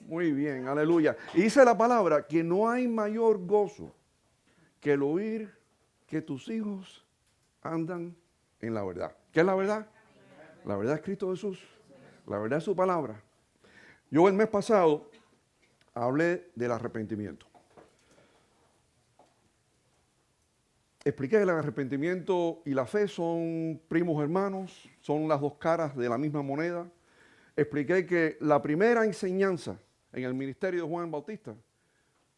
Muy bien, aleluya. Y dice la palabra que no hay mayor gozo que el oír que tus hijos andan en la verdad. ¿Qué es la verdad? La verdad es Cristo Jesús. La verdad es su palabra. Yo el mes pasado hablé del arrepentimiento. Expliqué que el arrepentimiento y la fe son primos hermanos, son las dos caras de la misma moneda. Expliqué que la primera enseñanza en el ministerio de Juan Bautista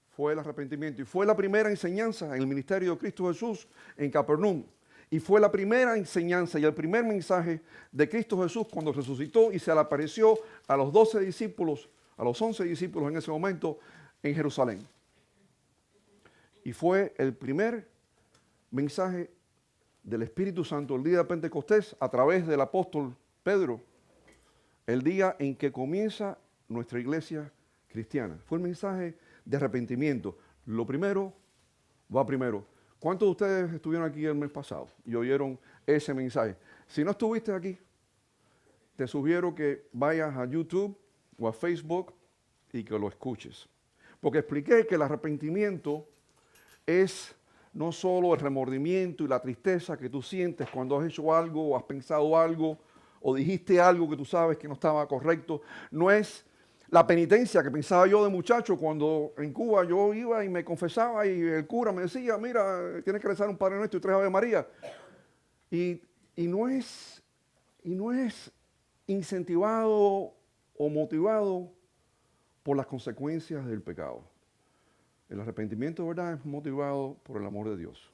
fue el arrepentimiento y fue la primera enseñanza en el ministerio de Cristo Jesús en Capernaum. Y fue la primera enseñanza y el primer mensaje de Cristo Jesús cuando resucitó y se le apareció a los 12 discípulos, a los 11 discípulos en ese momento en Jerusalén. Y fue el primer mensaje del Espíritu Santo el día de Pentecostés a través del apóstol Pedro, el día en que comienza nuestra iglesia cristiana. Fue el mensaje de arrepentimiento. Lo primero va primero. ¿Cuántos de ustedes estuvieron aquí el mes pasado y oyeron ese mensaje? Si no estuviste aquí, te sugiero que vayas a YouTube o a Facebook y que lo escuches. Porque expliqué que el arrepentimiento es no solo el remordimiento y la tristeza que tú sientes cuando has hecho algo o has pensado algo o dijiste algo que tú sabes que no estaba correcto. No es la penitencia que pensaba yo de muchacho cuando en Cuba yo iba y me confesaba y el cura me decía, mira, tienes que rezar un Padre Nuestro y 3 Ave María. Y no es incentivado o motivado por las consecuencias del pecado. El arrepentimiento, ¿verdad?, es motivado por el amor de Dios.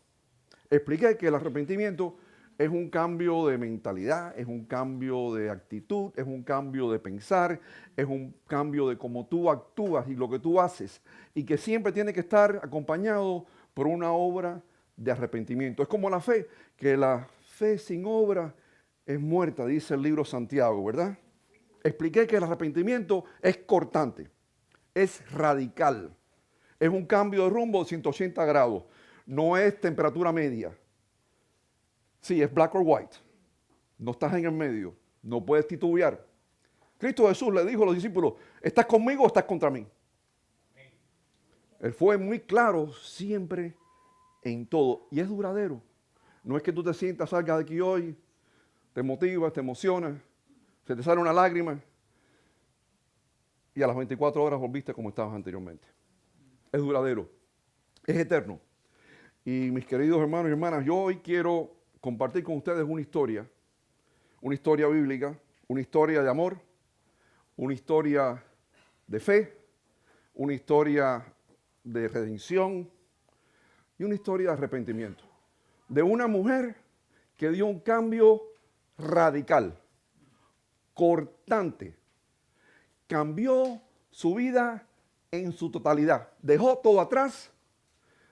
Expliqué que el arrepentimiento es un cambio de mentalidad, es un cambio de actitud, es un cambio de pensar, es un cambio de cómo tú actúas y lo que tú haces, y que siempre tiene que estar acompañado por una obra de arrepentimiento. Es como la fe, que la fe sin obra es muerta, dice el libro Santiago, ¿verdad? Expliqué que el arrepentimiento es cortante, es radical, es un cambio de rumbo de 180 grados, no es temperatura media. Sí, es black or white. No estás en el medio. No puedes titubear. Cristo Jesús le dijo a los discípulos, ¿estás conmigo o estás contra mí? Él fue muy claro siempre en todo. Y es duradero. No es que tú te sientas, salgas de aquí hoy, te motivas, te emocionas, se te sale una lágrima y a las 24 horas volviste como estabas anteriormente. Es duradero. Es eterno. Y mis queridos hermanos y hermanas, yo hoy quiero compartir con ustedes una historia bíblica, una historia de amor, una historia de fe, una historia de redención y una historia de arrepentimiento. De una mujer que dio un cambio radical, cortante, cambió su vida en su totalidad, dejó todo atrás,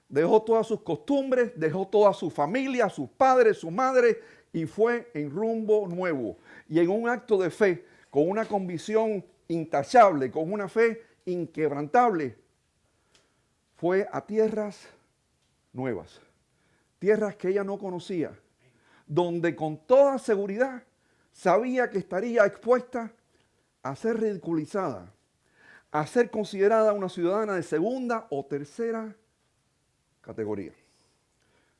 dejó todas sus costumbres, dejó toda su familia, sus padres, su madre, y fue en rumbo nuevo. Y en un acto de fe, con una convicción intachable, con una fe inquebrantable, fue a tierras nuevas, tierras que ella no conocía, donde con toda seguridad sabía que estaría expuesta a ser ridiculizada, a ser considerada una ciudadana de segunda o tercera categoría.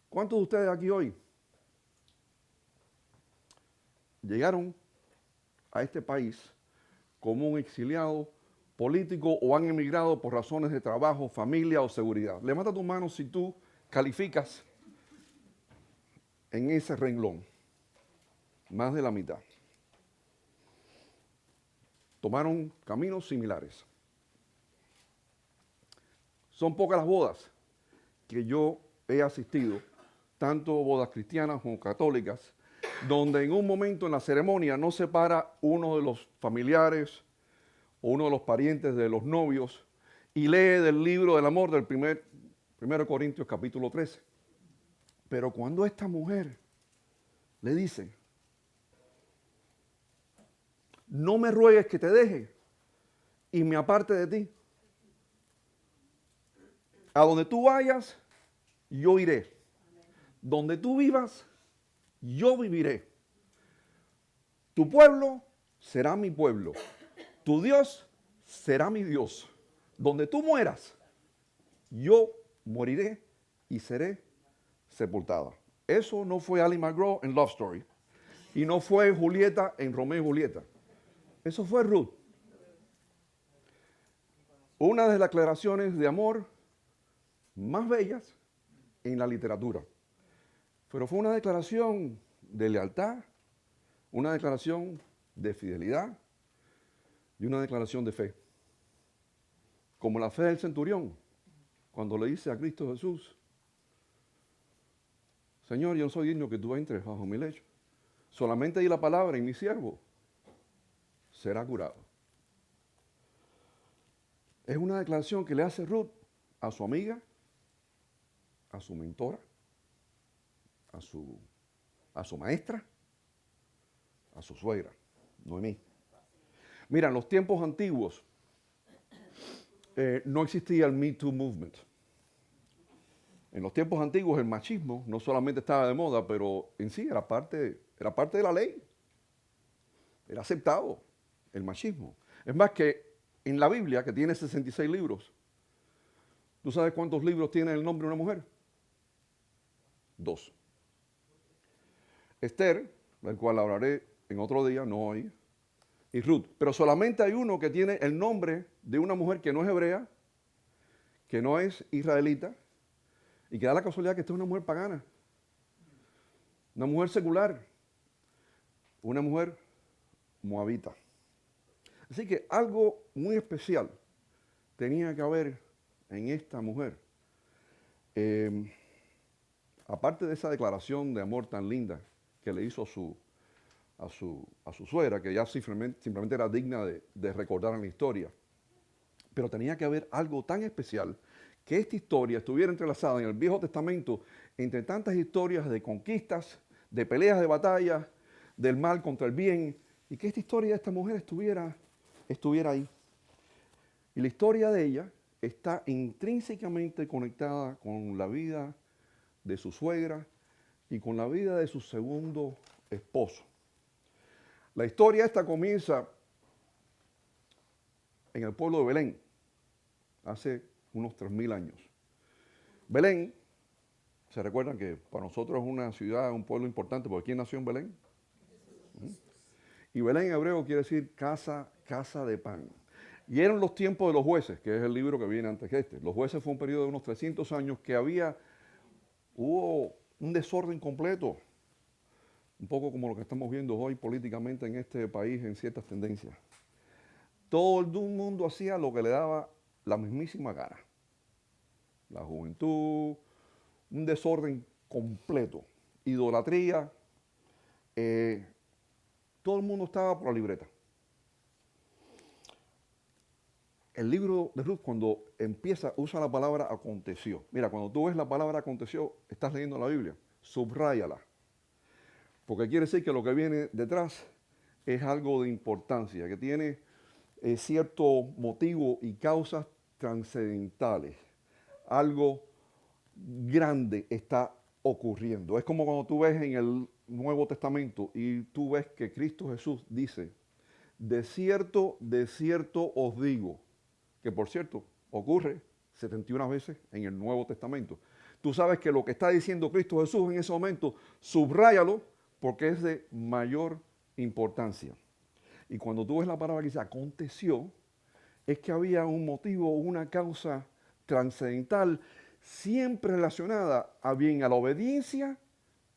¿Cuántos de ustedes aquí hoy llegaron a este país como un exiliado político o han emigrado por razones de trabajo, familia o seguridad? Levanta tu mano si tú calificas en ese renglón. Más de la mitad. Tomaron caminos similares. Son pocas las bodas que yo he asistido, tanto bodas cristianas como católicas, donde en un momento en la ceremonia no se para uno de los familiares o uno de los parientes de los novios y lee del libro del amor del 1 Corintios capítulo 13. Pero cuando esta mujer le dice, no me ruegues que te deje y me aparte de ti, a donde tú vayas, yo iré. Donde tú vivas, yo viviré. Tu pueblo será mi pueblo. Tu Dios será mi Dios. Donde tú mueras, yo moriré y seré sepultada. Eso no fue Ali McGraw en Love Story. Y no fue Julieta en Romeo y Julieta. Eso fue Ruth. Una de las declaraciones de amor más bellas en la literatura. Pero fue una declaración de lealtad, una declaración de fidelidad y una declaración de fe. Como la fe del centurión, cuando le dice a Cristo Jesús, Señor, yo no soy digno que tú entres bajo mi lecho. Solamente di la palabra y mi siervo será curado. Es una declaración que le hace Ruth a su amiga, a su mentora, a su maestra, a su suegra, Noemí. Mira, en los tiempos antiguos no existía el Me Too Movement. En los tiempos antiguos el machismo no solamente estaba de moda, pero en sí era parte de la ley. Era aceptado el machismo. Es más que en la Biblia, que tiene 66 libros, ¿tú sabes cuántos libros tiene el nombre de una mujer? 2. Esther, del cual hablaré en otro día, no hoy, y Ruth. Pero solamente hay uno que tiene el nombre de una mujer que no es hebrea, que no es israelita, y que da la casualidad que esta es una mujer pagana, una mujer secular, una mujer moabita. Así que algo muy especial tenía que haber en esta mujer. Aparte de esa declaración de amor tan linda que le hizo a su suegra, que ya simplemente era digna de recordar en la historia, pero tenía que haber algo tan especial que esta historia estuviera entrelazada en el Viejo Testamento entre tantas historias de conquistas, de peleas de batalla, del mal contra el bien, y que esta historia de esta mujer estuviera ahí. Y la historia de ella está intrínsecamente conectada con la vida de su suegra y con la vida de su segundo esposo. La historia esta comienza en el pueblo de Belén, hace unos 3.000 años. Belén, ¿se recuerdan que para nosotros es una ciudad, un pueblo importante? Porque ¿quién nació en Belén? Y Belén en hebreo quiere decir casa de pan. Y eran los tiempos de los jueces, que es el libro que viene antes que este. Los jueces fue un periodo de unos 300 años que hubo un desorden completo, un poco como lo que estamos viendo hoy políticamente en este país en ciertas tendencias. Todo el mundo hacía lo que le daba la mismísima gana. La juventud, un desorden completo, idolatría, todo el mundo estaba por la libreta. El libro de Ruth, cuando empieza, usa la palabra aconteció. Mira, cuando tú ves la palabra aconteció, estás leyendo la Biblia, subráyala. Porque quiere decir que lo que viene detrás es algo de importancia, que tiene cierto motivo y causas trascendentales. Algo grande está ocurriendo. Es como cuando tú ves en el Nuevo Testamento y tú ves que Cristo Jesús dice, de cierto os digo, que por cierto ocurre 71 veces en el Nuevo Testamento. Tú sabes que lo que está diciendo Cristo Jesús en ese momento, subráyalo porque es de mayor importancia. Y cuando tú ves la palabra que dice aconteció, es que había un motivo, una causa trascendental siempre relacionada a bien a la obediencia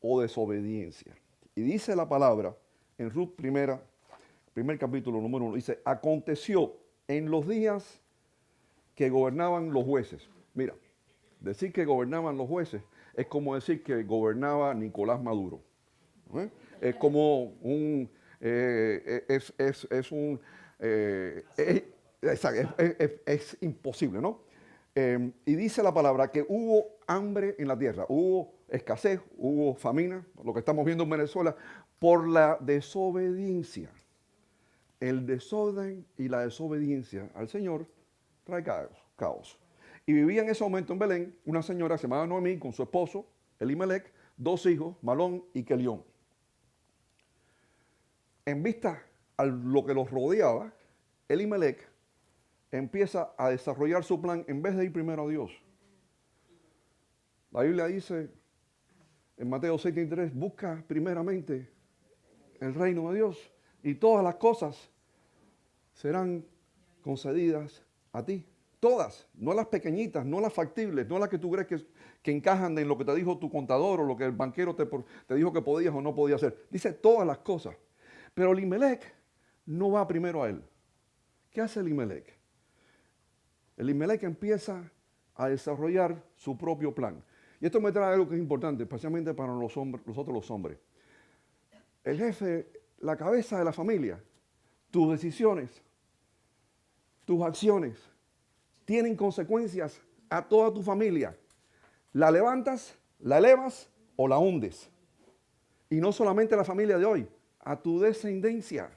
o desobediencia. Y dice la palabra en Ruth primer capítulo número 1, dice, aconteció en los días que gobernaban los jueces. Mira, decir que gobernaban los jueces es como decir que gobernaba Nicolás Maduro. Es como un... es imposible, ¿no? Y dice la palabra que hubo hambre en la tierra, hubo escasez, hubo famina, lo que estamos viendo en Venezuela, por la desobediencia. El desorden y la desobediencia al Señor trae caos. Y vivía en ese momento en Belén una señora llamada Noemí con su esposo, Elimelech, 2 hijos, Malón y Kelión. En vista a lo que los rodeaba, Elimelech empieza a desarrollar su plan en vez de ir primero a Dios. La Biblia dice en Mateo 6:33, busca primeramente el reino de Dios y todas las cosas serán concedidas a ti. Todas, no las pequeñitas, no las factibles, no las que tú crees que encajan en lo que te dijo tu contador o lo que el banquero te dijo que podías o no podías hacer. Dice todas las cosas. Pero Elimelec no va primero a él. ¿Qué hace Elimelec? Elimelec empieza a desarrollar su propio plan. Y esto me trae algo que es importante, especialmente para nosotros los hombres. El jefe, la cabeza de la familia, tus decisiones, tus acciones, tienen consecuencias a toda tu familia. La levantas, la elevas o la hundes. Y no solamente a la familia de hoy, a tu descendencia.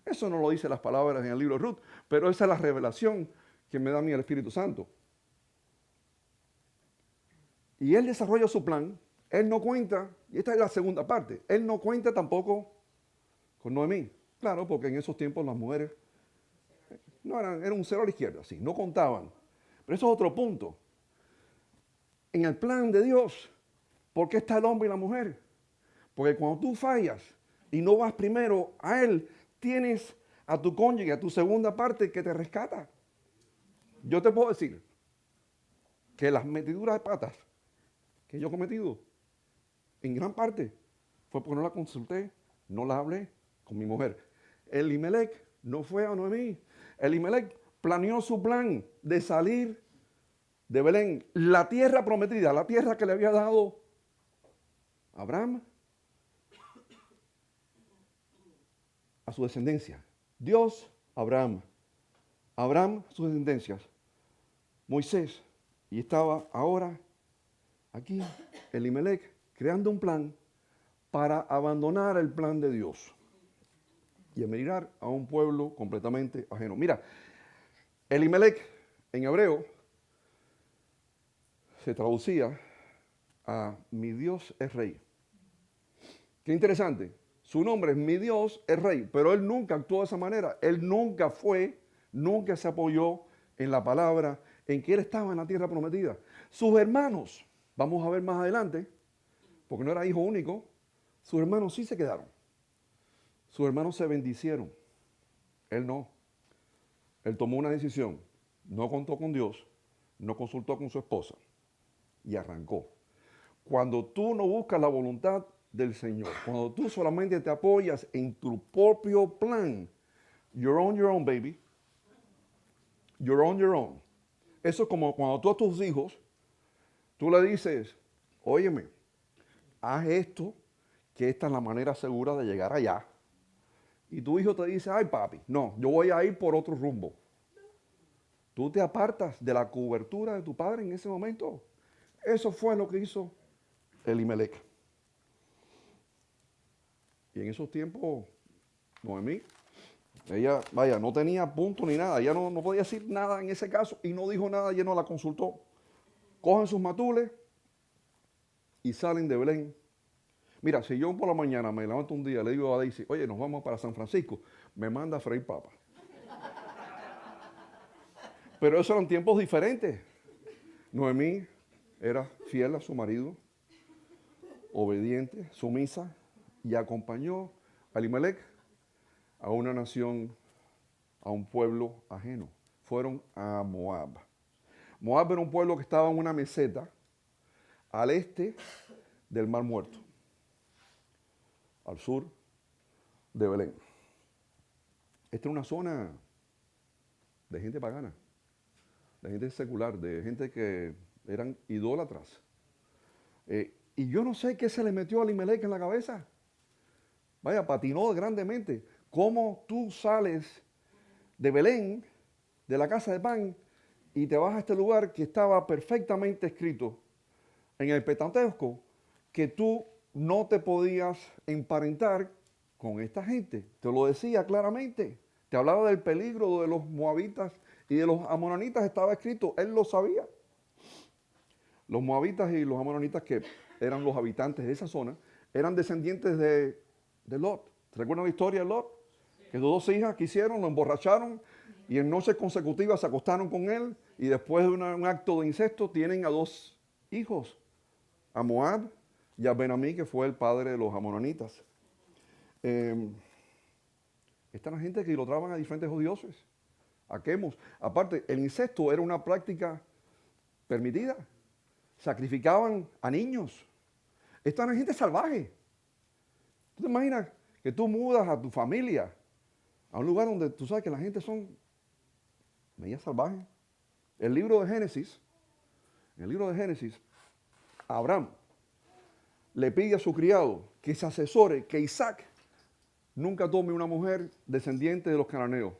Eso no lo dicen las palabras en el libro de Ruth, pero esa es la revelación que me da a mí el Espíritu Santo. Y él desarrolla su plan, él no cuenta, y esta es la segunda parte, él no cuenta tampoco con Noemí. Claro, porque en esos tiempos las mujeres no eran un cero a la izquierda, sí, no contaban. Pero eso es otro punto. En el plan de Dios, ¿por qué está el hombre y la mujer? Porque cuando tú fallas y no vas primero a él, tienes a tu cónyuge, a tu segunda parte que te rescata. Yo te puedo decir que las metiduras de patas que yo he cometido, en gran parte, fue porque no la consulté, no la hablé con mi mujer. Elimelec no fue a Noemí. Elimelec planeó su plan de salir de Belén, la tierra prometida, la tierra que le había dado Abraham a su descendencia. Dios, Abraham, sus descendencias, Moisés, y estaba ahora aquí Elimelec creando un plan para abandonar el plan de Dios y emigrar a un pueblo completamente ajeno. Mira, Elimelec en hebreo se traducía a mi Dios es rey. Qué interesante. Su nombre es mi Dios es rey, pero él nunca actuó de esa manera. Él nunca se apoyó en la palabra, en que él estaba en la tierra prometida. Sus hermanos, vamos a ver más adelante, porque no era hijo único, sus hermanos sí se quedaron. Sus hermanos se bendicieron. Él no. Él tomó una decisión, no contó con Dios, no consultó con su esposa y arrancó. Cuando tú no buscas la voluntad del Señor, cuando tú solamente te apoyas en tu propio plan, you're on your own, baby. You're on your own. Eso es como cuando tú a tus hijos, tú le dices, óyeme, haz esto, que esta es la manera segura de llegar allá. Y tu hijo te dice, ay papi, no, yo voy a ir por otro rumbo. Tú te apartas de la cobertura de tu padre en ese momento. Eso fue lo que hizo Elimelec. Y en esos tiempos, Noemí, ella, vaya, no tenía punto ni nada. Ella no podía decir nada en ese caso y no dijo nada, ella no la consultó. Cogen sus matules y salen de Belén. Mira, si yo por la mañana me levanto un día, le digo a Daisy, oye, nos vamos para San Francisco, me manda a freír papas. Pero esos eran tiempos diferentes. Noemí era fiel a su marido, obediente, sumisa, y acompañó a Elimelec a una nación, a un pueblo ajeno. Fueron a Moab. Moab era un pueblo que estaba en una meseta al este del Mar Muerto, al sur de Belén. Esta es una zona de gente pagana, de gente secular, de gente que eran idólatras. Y yo no sé qué se le metió a Elimelec en la cabeza. Vaya, patinó grandemente. ¿Cómo tú sales de Belén, de la casa de pan, y te vas a este lugar que estaba perfectamente escrito en el Pentateuco, que tú no te podías emparentar con esta gente? Te lo decía claramente. Te hablaba del peligro de los moabitas y de los amoronitas, estaba escrito, él lo sabía. Los moabitas y los amoronitas, que eran los habitantes de esa zona, eran descendientes de Lot. ¿Se recuerdan la historia de Lot? Que sus dos hijas, ¿qué hicieron? Lo emborracharon Y en noches consecutivas se acostaron con él y después de un acto de incesto tienen a 2 hijos, a Moab y a Ben-Amí, que fue el padre de los amononitas. Esta era gente que idolatraban a diferentes dioses, a Quemos. Aparte, el incesto era una práctica permitida. Sacrificaban a niños. Esta era gente salvaje. ¿Tú te imaginas que tú mudas a tu familia a un lugar donde tú sabes que la gente son media salvajes? En el libro de Génesis, Abraham le pide a su criado que se asesore que Isaac nunca tome una mujer descendiente de los cananeos.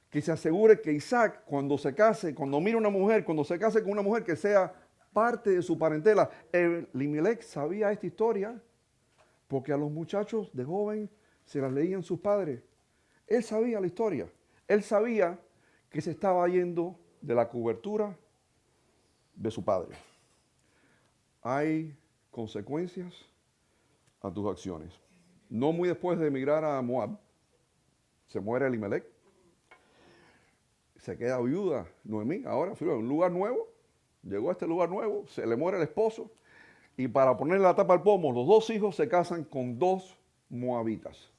Que se asegure que Isaac, cuando se case, cuando mire una mujer, cuando se case con una mujer que sea parte de su parentela. Elimelech sabía esta historia porque a los muchachos de joven se las leían sus padres. Él sabía la historia. Él sabía que se estaba yendo de la cobertura de su padre. Hay consecuencias a tus acciones. No muy después de emigrar a Moab, se muere Elimelech. Se queda viuda Noemí, ahora en un lugar nuevo. Llegó a este lugar nuevo, se le muere el esposo. Y para ponerle la tapa al pomo, los 2 hijos se casan con 2 moabitas,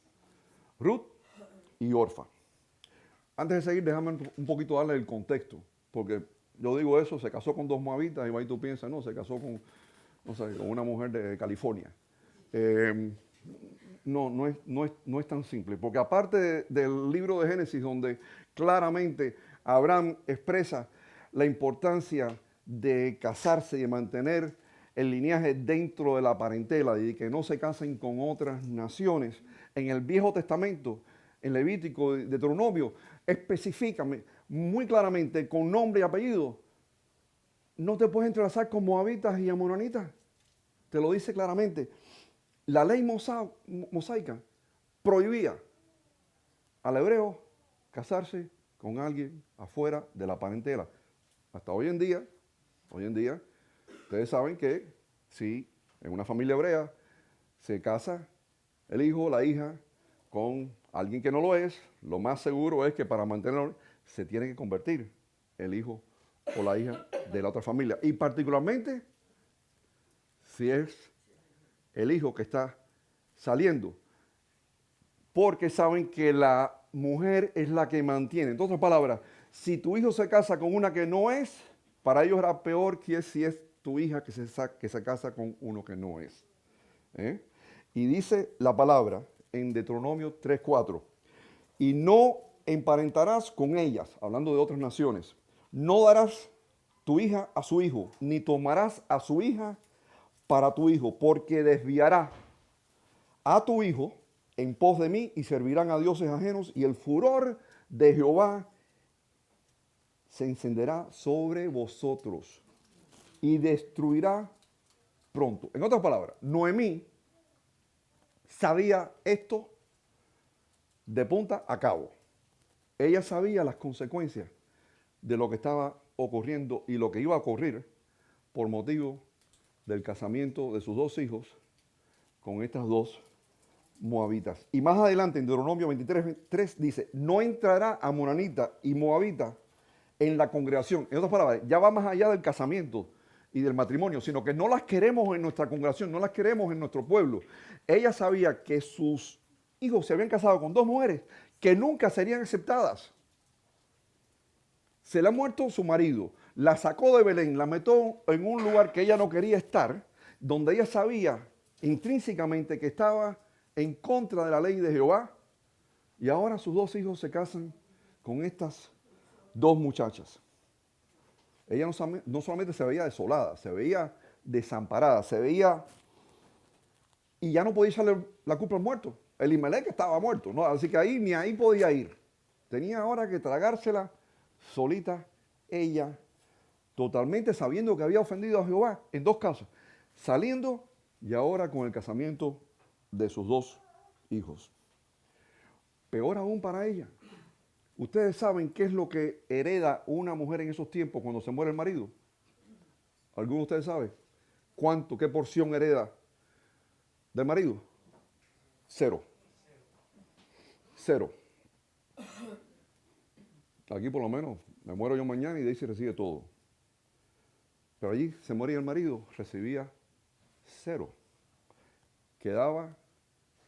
Ruth y Orfa. Antes de seguir, déjame un poquito darle el contexto, porque yo digo eso, se casó con 2 moabitas, y ahí tú piensas, no, se casó con, no sé, con una mujer de California. No es tan simple, porque aparte del libro de Génesis, donde claramente Abraham expresa la importancia de casarse y de mantener el linaje dentro de la parentela y que no se casen con otras naciones, en el Viejo Testamento, en Levítico, Deuteronomio, especifica muy claramente con nombre y apellido, no te puedes entrelazar con moabitas y amononitas. Te lo dice claramente. La ley mosaica prohibía al hebreo casarse con alguien afuera de la parentela. Hasta hoy en día, ustedes saben que si en una familia hebrea se casa el hijo o la hija con alguien que no lo es, lo más seguro es que para mantenerlo se tiene que convertir el hijo o la hija de la otra familia. Y particularmente si es el hijo que está saliendo, porque saben que la mujer es la que mantiene. En otras palabras, si tu hijo se casa con una que no es, para ellos era peor que si es tu hija que se casa con uno que no es. Y dice la palabra en Deuteronomio 3:4, y no emparentarás con ellas, hablando de otras naciones, no darás tu hija a su hijo, ni tomarás a su hija para tu hijo, porque desviará a tu hijo en pos de mí y servirán a dioses ajenos y el furor de Jehová se encenderá sobre vosotros y destruirá pronto. En otras palabras, Noemí sabía esto de punta a cabo. Ella sabía las consecuencias de lo que estaba ocurriendo y lo que iba a ocurrir por motivo del casamiento de sus 2 hijos con estas 2 moabitas. Y más adelante en Deuteronomio 23:3 dice, no entrará amonanita y moabita en la congregación. En otras palabras, ya va más allá del casamiento y del matrimonio, sino que no las queremos en nuestra congregación, no las queremos en nuestro pueblo. Ella sabía que sus hijos se habían casado con 2 mujeres que nunca serían aceptadas. Se le ha muerto su marido, la sacó de Belén, la metió en un lugar que ella no quería estar, donde ella sabía intrínsecamente que estaba en contra de la ley de Jehová, y ahora sus 2 hijos se casan con estas 2 muchachas. Ella no solamente se veía desolada, se veía desamparada, se veía, y ya no podía echarle la culpa al muerto. Elimelech estaba muerto, ¿no? Así que ni ahí podía ir. Tenía ahora que tragársela solita ella, totalmente sabiendo que había ofendido a Jehová en 2 casos, saliendo y ahora con el casamiento de sus 2 hijos. Peor aún para ella. ¿Ustedes saben qué es lo que hereda una mujer en esos tiempos cuando se muere el marido? ¿Alguno de ustedes sabe? ¿Cuánto, qué porción hereda del marido? 0. Aquí por lo menos me muero yo mañana y Daisy recibe todo. Pero allí se moría el marido, recibía 0. Quedaba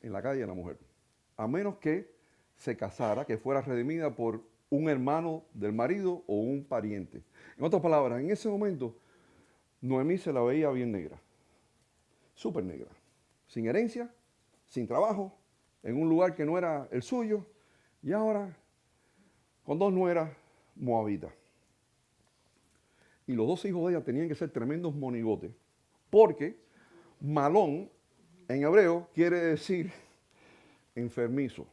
en la calle la mujer. A menos que se casara, que fuera redimida por un hermano del marido o un pariente. En otras palabras, en ese momento, Noemí se la veía bien negra, súper negra, sin herencia, sin trabajo, en un lugar que no era el suyo, y ahora con 2 nueras moabitas. Y los 2 hijos de ella tenían que ser tremendos monigotes, porque malón en hebreo quiere decir enfermizo,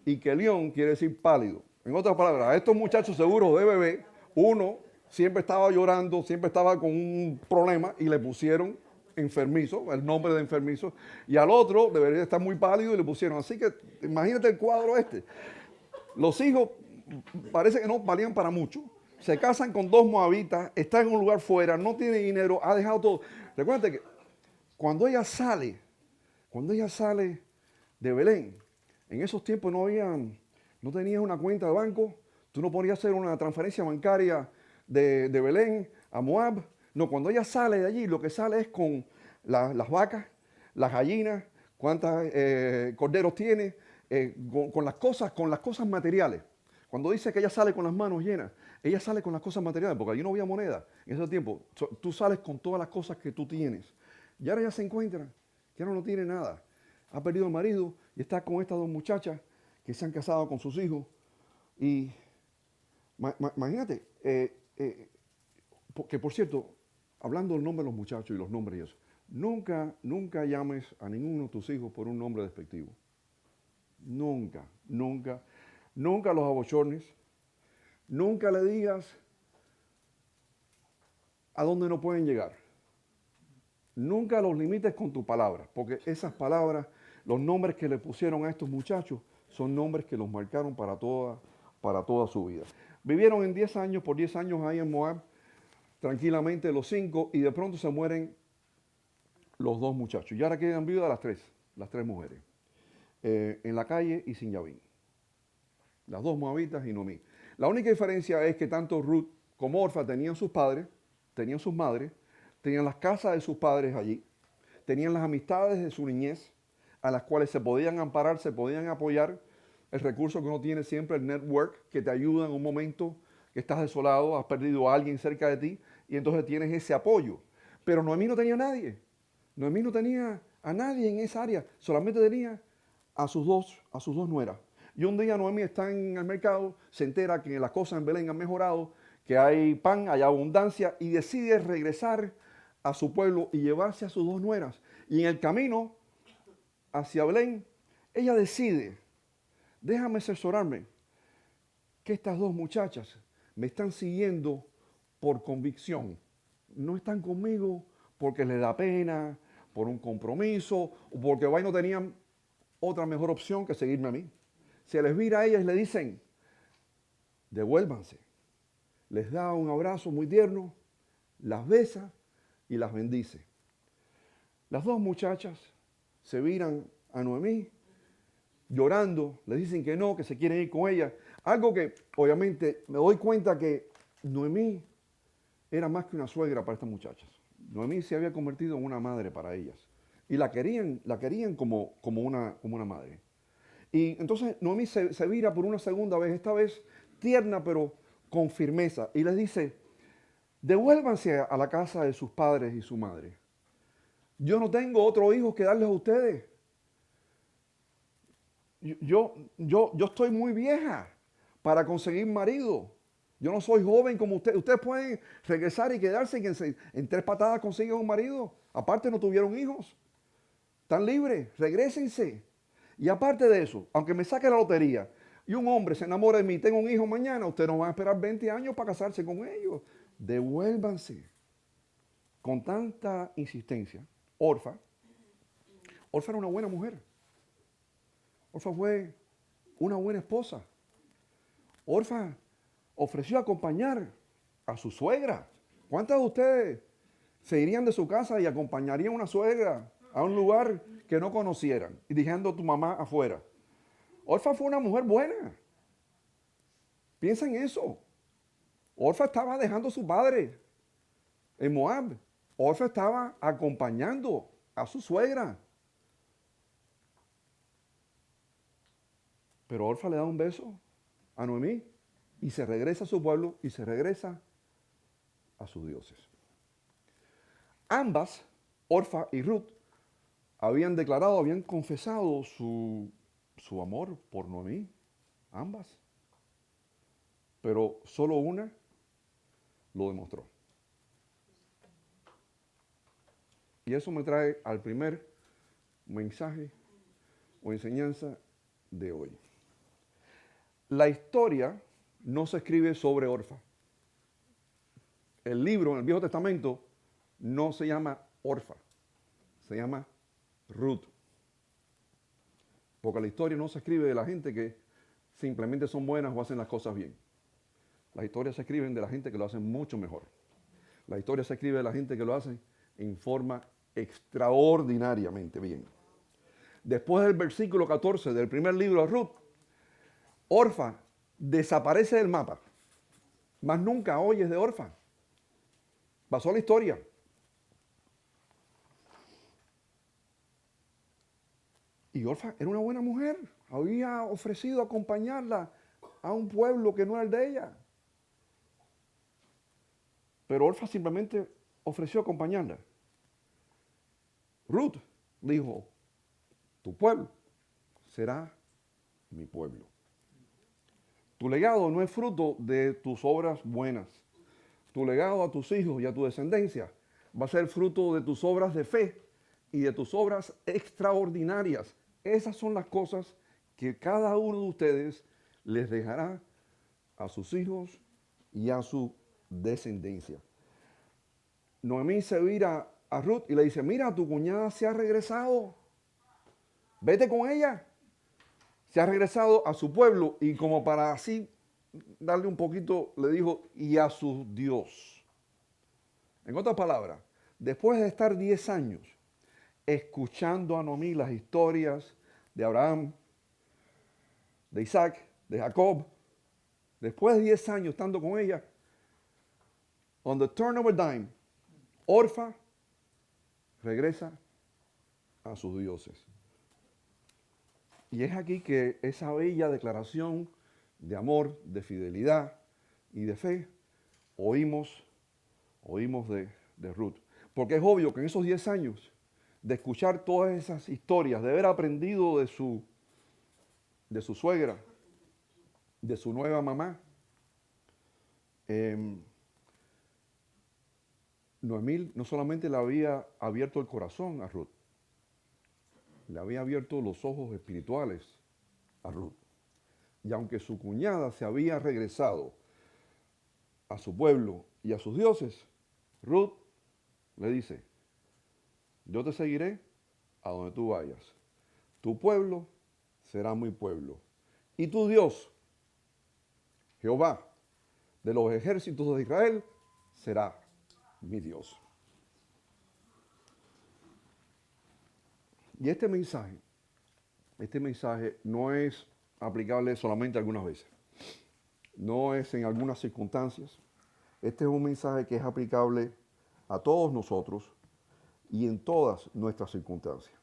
y Kelión quiere decir pálido. En otras palabras, a estos muchachos seguros de bebé, uno siempre estaba llorando, siempre estaba con un problema y le pusieron enfermizo, el nombre de enfermizo, y al otro debería estar muy pálido y le pusieron. Así que imagínate el cuadro este. Los hijos parece que no valían para mucho. Se casan con 2 moabitas, está en un lugar fuera, no tiene dinero, ha dejado todo. Recuerda que cuando ella sale de Belén, en esos tiempos no tenías una cuenta de banco, tú no podías hacer una transferencia bancaria de Belén a Moab. No, cuando ella sale de allí, lo que sale es con las vacas, las gallinas, cuántos corderos tiene, con las cosas materiales. Cuando dice que ella sale con las manos llenas, ella sale con las cosas materiales, porque allí no había moneda en ese tiempo. Tú sales con todas las cosas que tú tienes. Y ahora ella se encuentra, que ahora no tiene nada. Ha perdido el marido y está con estas 2 muchachas que se han casado con sus hijos. Y imagínate, que por cierto, hablando del nombre de los muchachos y los nombres y eso, nunca llames a ninguno de tus hijos por un nombre despectivo. Nunca los abochornes. Nunca le digas a dónde no pueden llegar. Nunca los limites con tus palabras, porque esas palabras, los nombres que le pusieron a estos muchachos, son nombres que los marcaron para toda su vida. Vivieron por 10 años ahí en Moab, tranquilamente los 5, y de pronto se mueren los 2 muchachos. Y ahora quedan viudas las tres mujeres, en la calle y sin llavín. Las 2 moabitas y Noemí. La única diferencia es que tanto Ruth como Orfa tenían sus padres, tenían sus madres, tenían las casas de sus padres allí, tenían las amistades de su niñez, a las cuales se podían amparar, se podían apoyar. El recurso que uno tiene siempre, el network, que te ayuda en un momento que estás desolado, has perdido a alguien cerca de ti, y entonces tienes ese apoyo. Pero Noemí no tenía a nadie. Noemí no tenía a nadie en esa área, solamente tenía a sus dos nueras. Y un día Noemí está en el mercado, se entera que las cosas en Belén han mejorado, que hay pan, hay abundancia, y decide regresar a su pueblo y llevarse a sus 2 nueras. Y en el camino hacia Belén, ella decide, déjame asesorarme, que estas 2 muchachas me están siguiendo por convicción. No están conmigo porque les da pena, por un compromiso, o porque no tenían otra mejor opción que seguirme a mí. Se les vira a ellas y le dicen, devuélvanse. Les da un abrazo muy tierno, las besa y las bendice. Las 2 muchachas se viran a Noemí llorando, le dicen que no, que se quieren ir con ella. Algo que obviamente me doy cuenta que Noemí era más que una suegra para estas muchachas. Noemí se había convertido en una madre para ellas. Y la querían como una madre. Y entonces Noemí se vira por una segunda vez, esta vez tierna pero con firmeza, y les dice, devuélvanse a la casa de sus padres y su madre. Yo no tengo otro hijo que darles a ustedes. Yo estoy muy vieja para conseguir marido. Yo no soy joven como ustedes. Ustedes pueden regresar y quedarse y en 3 patadas consiguen un marido. Aparte no tuvieron hijos. Están libres, regrésense. Y aparte de eso, aunque me saque la lotería y un hombre se enamora de mí y tenga un hijo mañana, ustedes no van a esperar 20 años para casarse con ellos. Devuélvanse. Con tanta insistencia, Orfa era una buena mujer. Orfa fue una buena esposa. Orfa ofreció acompañar a su suegra. ¿Cuántas de ustedes se irían de su casa y acompañarían a una suegra a un lugar que no conocieran y dejando a tu mamá afuera? Orfa fue una mujer buena. Piensa en eso. Orfa estaba dejando a su padre en Moab. Orfa estaba acompañando a su suegra. Pero Orfa le da un beso a Noemí y se regresa a su pueblo y se regresa a sus dioses. Ambas, Orfa y Ruth, habían declarado, habían confesado su amor por Noemí. Ambas. Pero solo una lo demostró. Y eso me trae al primer mensaje o enseñanza de hoy. La historia no se escribe sobre Orfa. El libro en el Viejo Testamento no se llama Orfa, se llama Ruth. Porque la historia no se escribe de la gente que simplemente son buenas o hacen las cosas bien. Las historias se escriben de la gente que lo hacen mucho mejor. La historia se escribe de la gente que lo hace en forma extraordinariamente bien. Después del versículo 14 del primer libro de Ruth, Orfa desaparece del mapa. Más nunca oyes de Orfa. Pasó la historia. Y Orfa era una buena mujer. Había ofrecido acompañarla a un pueblo que no era el de ella. Pero Orfa simplemente ofreció acompañarla. Ruth dijo, tu pueblo será mi pueblo. Tu legado no es fruto de tus obras buenas. Tu legado a tus hijos y a tu descendencia va a ser fruto de tus obras de fe y de tus obras extraordinarias. Esas son las cosas que cada uno de ustedes les dejará a sus hijos y a su descendencia. Noemí se vira a Ruth y le dice, mira, tu cuñada se ha regresado. Vete con ella. Se ha regresado a su pueblo y como para así darle un poquito, le dijo, y a su Dios. En otras palabras, después de estar 10 años escuchando a Noemí las historias de Abraham, de Isaac, de Jacob, después de 10 años estando con ella, on the turn of a dime, Orfa regresa a sus dioses. Y es aquí que esa bella declaración de amor, de fidelidad y de fe oímos de Ruth. Porque es obvio que en esos 10 años de escuchar todas esas historias, de haber aprendido de su suegra, de su nueva mamá, Noemí no solamente le había abierto el corazón a Ruth, le había abierto los ojos espirituales a Ruth. Y aunque su cuñada se había regresado a su pueblo y a sus dioses, Ruth le dice, yo te seguiré a donde tú vayas. Tu pueblo será mi pueblo. Y tu Dios, Jehová, de los ejércitos de Israel, será mi Dios. Y este mensaje no es aplicable solamente algunas veces. No es en algunas circunstancias. Este es un mensaje que es aplicable a todos nosotros y en todas nuestras circunstancias.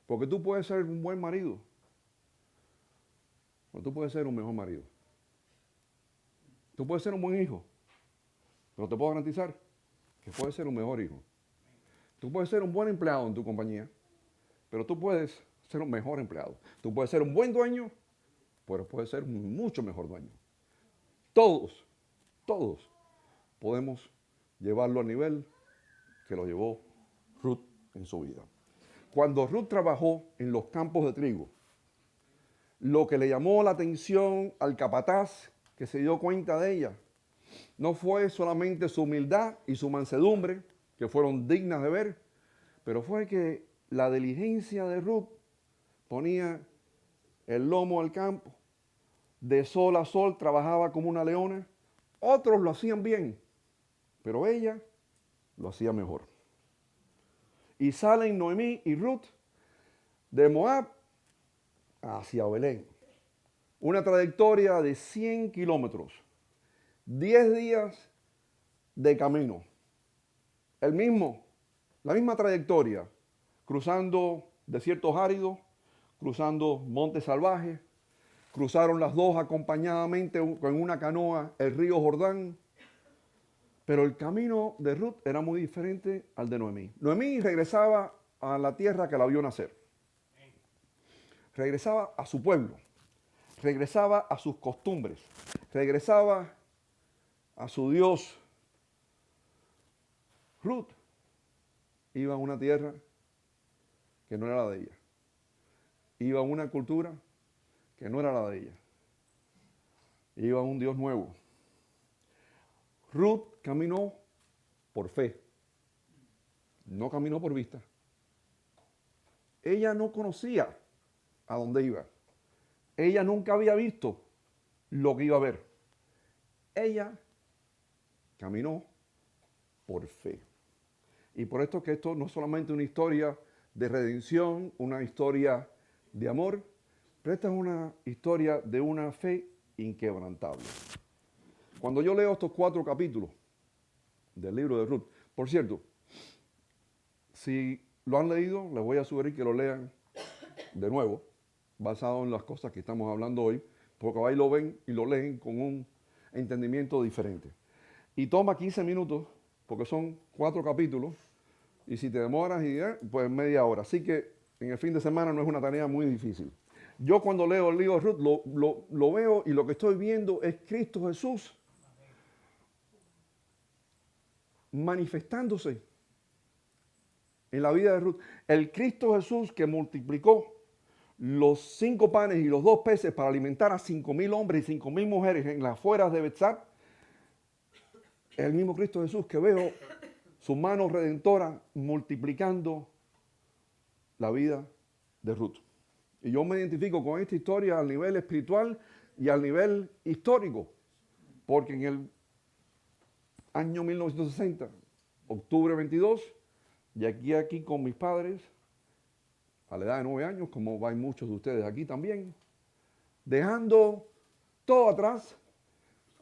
Porque tú puedes ser un buen marido, o tú puedes ser un mejor marido. Tú puedes ser un buen hijo, pero te puedo garantizar que puedes ser un mejor hijo. Tú puedes ser un buen empleado en tu compañía, pero tú puedes ser un mejor empleado. Tú puedes ser un buen dueño, pero puedes ser un mucho mejor dueño. Todos podemos llevarlo al nivel que lo llevó Ruth en su vida. Cuando Ruth trabajó en los campos de trigo, lo que le llamó la atención al capataz que se dio cuenta de ella no fue solamente su humildad y su mansedumbre, que fueron dignas de ver, pero fue que la diligencia de Ruth ponía el lomo al campo, de sol a sol trabajaba como una leona. Otros lo hacían bien, pero ella lo hacía mejor. Y salen Noemí y Ruth de Moab hacia Belén. una trayectoria de 100 kilómetros, 10 días de camino. La misma trayectoria, cruzando desiertos áridos, cruzando montes salvajes, cruzaron las dos acompañadamente con una canoa el río Jordán, pero el camino de Ruth era muy diferente al de Noemí. Noemí regresaba a la tierra que la vio nacer, regresaba a su pueblo, regresaba a sus costumbres, regresaba a su Dios. Ruth iba a una tierra que no era la de ella. Iba a una cultura que no era la de ella. Iba a un Dios nuevo. Ruth caminó por fe, no caminó por vista. Ella no conocía a dónde iba. Ella nunca había visto lo que iba a ver. Ella caminó por fe. Y por esto que esto no es solamente una historia de redención, una historia de amor, pero esta es una historia de una fe inquebrantable. Cuando yo leo estos 4 capítulos del libro de Ruth, por cierto, si lo han leído, les voy a sugerir que lo lean de nuevo, basado en las cosas que estamos hablando hoy, porque ahí lo ven y lo leen con un entendimiento diferente. Y toma 15 minutos, porque son 4 capítulos, y si te demoras, pues media hora. Así que en el fin de semana no es una tarea muy difícil. Yo cuando leo el libro de Ruth lo veo y lo que estoy viendo es Cristo Jesús manifestándose en la vida de Ruth. El Cristo Jesús que multiplicó los 5 panes y los 2 peces para alimentar a 5,000 hombres y 5,000 mujeres en las afueras de Betzat, es el mismo Cristo Jesús que veo su mano redentora multiplicando la vida de Ruth. Y yo me identifico con esta historia al nivel espiritual y al nivel histórico, porque en el año 1960, octubre 22, llegué aquí con mis padres, a la edad de 9 años, como van muchos de ustedes aquí también, dejando todo atrás,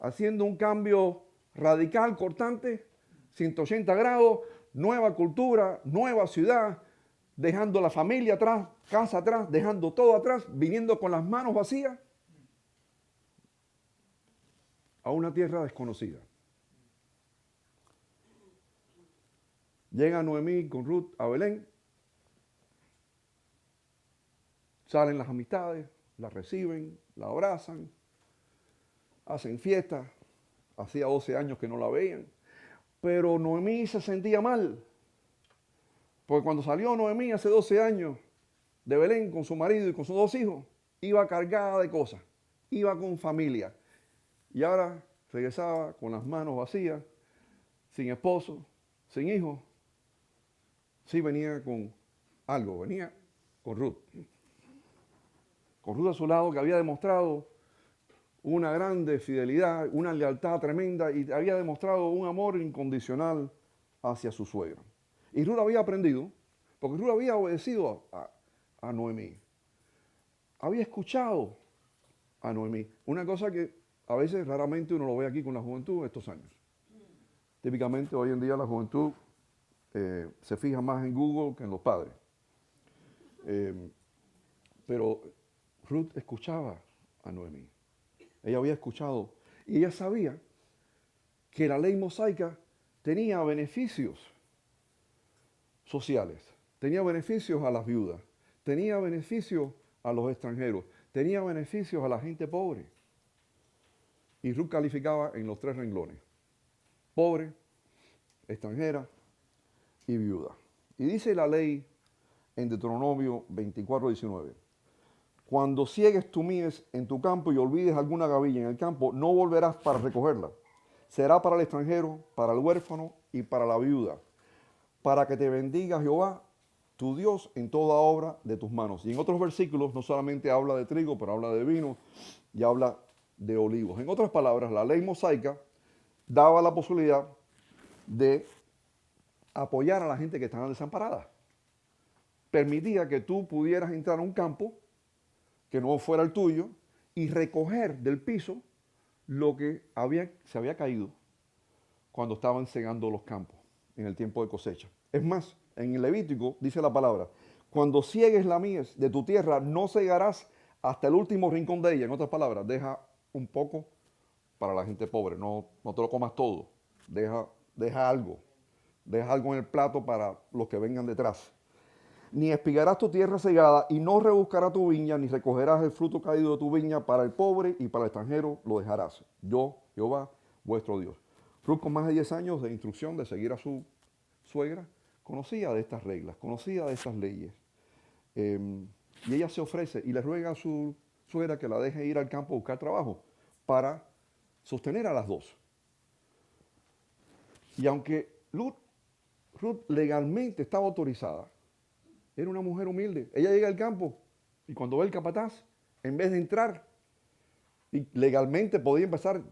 haciendo un cambio radical, cortante, 180 grados, nueva cultura, nueva ciudad, dejando la familia atrás, casa atrás, dejando todo atrás, viniendo con las manos vacías a una tierra desconocida. Llega Noemí con Ruth a Belén, salen las amistades, la reciben, la abrazan, hacen fiesta. Hacía 12 años que no la veían. Pero Noemí se sentía mal. Porque cuando salió Noemí hace 12 años de Belén con su marido y con sus 2 hijos, iba cargada de cosas. Iba con familia. Y ahora regresaba con las manos vacías, sin esposo, sin hijos. Sí venía con algo, venía con Ruth. Con Ruth a su lado, que había demostrado una grande fidelidad, una lealtad tremenda y había demostrado un amor incondicional hacia su suegra. Y Ruth había aprendido, porque Ruth había obedecido a Noemí. Había escuchado a Noemí. Una cosa que a veces raramente uno lo ve aquí con la juventud estos años. Típicamente hoy en día la juventud se fija más en Google que en los padres. Pero Ruth escuchaba a Noemí. Ella había escuchado y ella sabía que la ley mosaica tenía beneficios sociales, tenía beneficios a las viudas, tenía beneficios a los extranjeros, tenía beneficios a la gente pobre. Y Ruth calificaba en los 3 renglones: pobre, extranjera y viuda. Y dice la ley en Deuteronomio 24:19: cuando ciegues tu mies en tu campo y olvides alguna gavilla en el campo, no volverás para recogerla. Será para el extranjero, para el huérfano y para la viuda, para que te bendiga Jehová, tu Dios, en toda obra de tus manos. Y en otros versículos no solamente habla de trigo, pero habla de vino y habla de olivos. En otras palabras, la ley mosaica daba la posibilidad de apoyar a la gente que estaba desamparada. Permitía que tú pudieras entrar a un campo que no fuera el tuyo y recoger del piso lo que se había caído cuando estaban segando los campos en el tiempo de cosecha. Es más, en el Levítico dice la palabra, cuando ciegues la mies de tu tierra, no segarás hasta el último rincón de ella. En otras palabras, deja un poco para la gente pobre, no te lo comas todo, deja algo en el plato para los que vengan detrás. Ni espigarás tu tierra segada y no rebuscarás tu viña, ni recogerás el fruto caído de tu viña para el pobre y para el extranjero lo dejarás. Yo, Jehová, vuestro Dios. Ruth, con más de 10 años de instrucción de seguir a su suegra, conocía de estas reglas, conocía de estas leyes. Y ella se ofrece y le ruega a su suegra que la deje ir al campo a buscar trabajo para sostener a las dos. Y aunque Ruth legalmente estaba autorizada, era una mujer humilde. Ella llega al campo y cuando ve el capataz, en vez de entrar y legalmente podía empezar